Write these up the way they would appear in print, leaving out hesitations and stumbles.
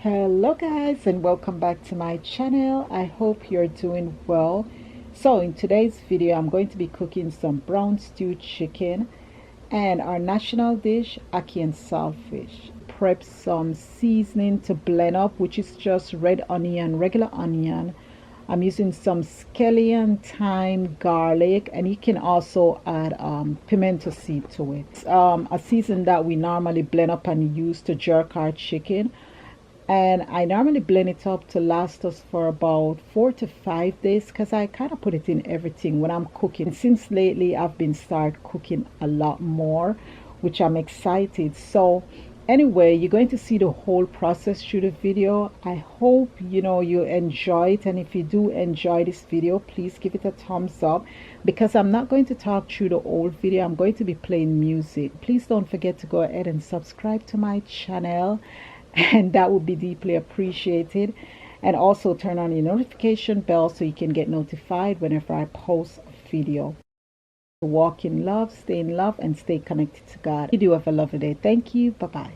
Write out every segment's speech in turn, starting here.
Hello guys, and welcome back to my channel. I hope you're doing well. So in today's video I'm going to be cooking some brown stewed chicken and our national dish, ackee and saltfish. Prep some seasoning to blend up, which is just red onion, regular onion. I'm using some scallion, thyme, garlic, and you can also add pimento seed to it. A season that we normally blend up and use to jerk our chicken, and I normally blend it up to last us for about 4 to 5 days because I kind of put it in everything when I'm cooking. Since lately I've been start cooking a lot more, which I'm excited. So anyway, you're going to see the whole process through the video. I hope you enjoy it, and if you do enjoy this video, please give it a thumbs up, because I'm not going to talk through the whole video. I'm going to be playing music. Please don't forget to go ahead and subscribe to my channel, and that would be deeply appreciated. And also turn on your notification bell so you can get notified whenever I post a video. Walk in love, stay in love, and stay connected to God. You do have a lovely day. Thank you. Bye bye.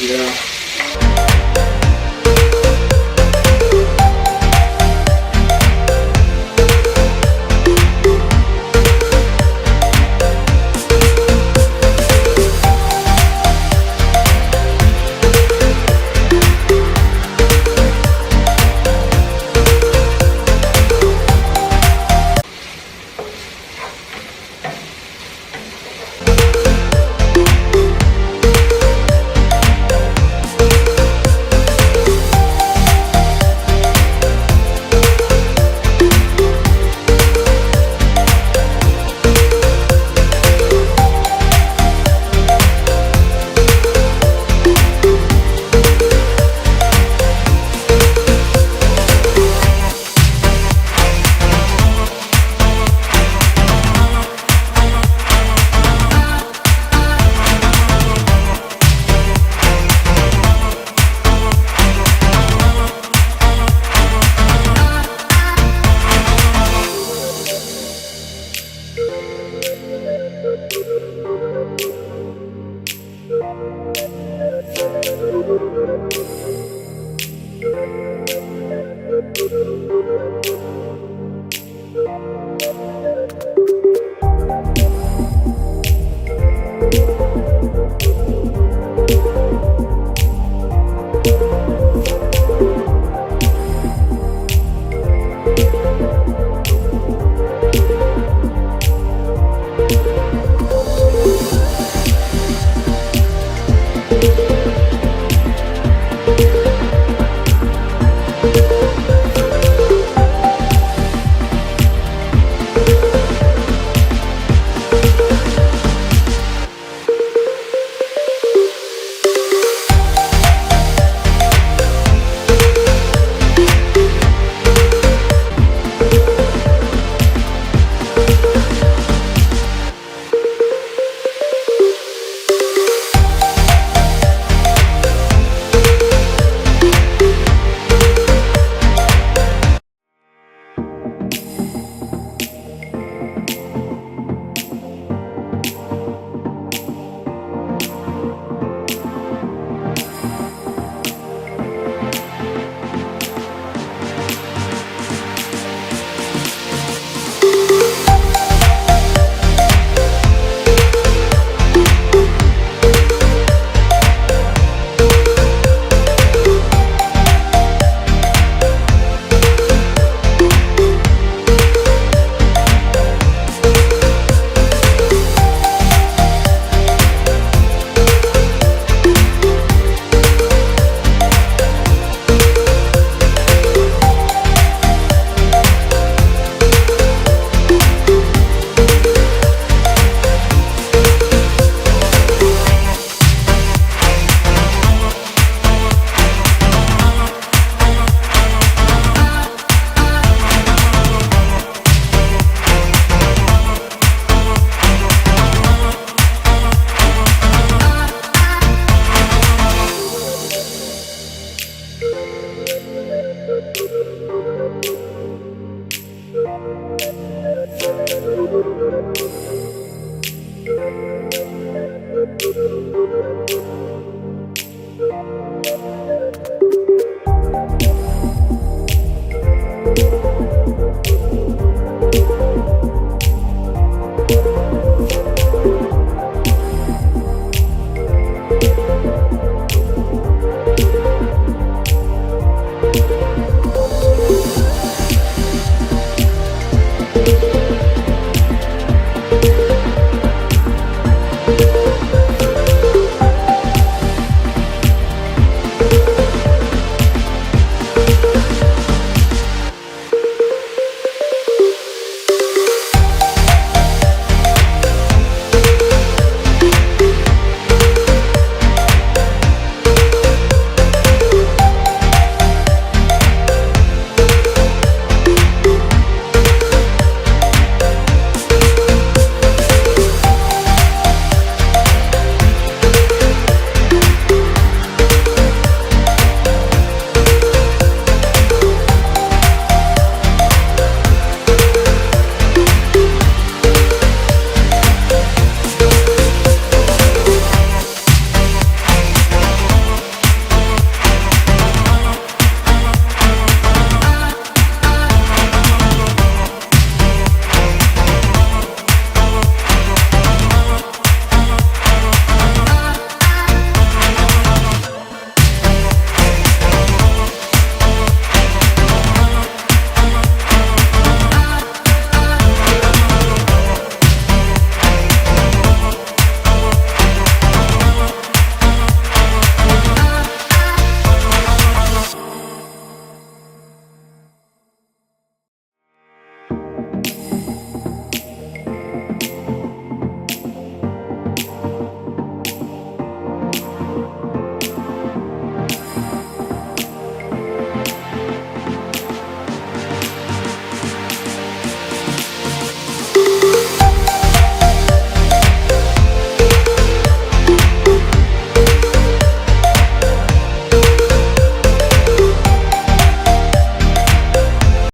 Yeah.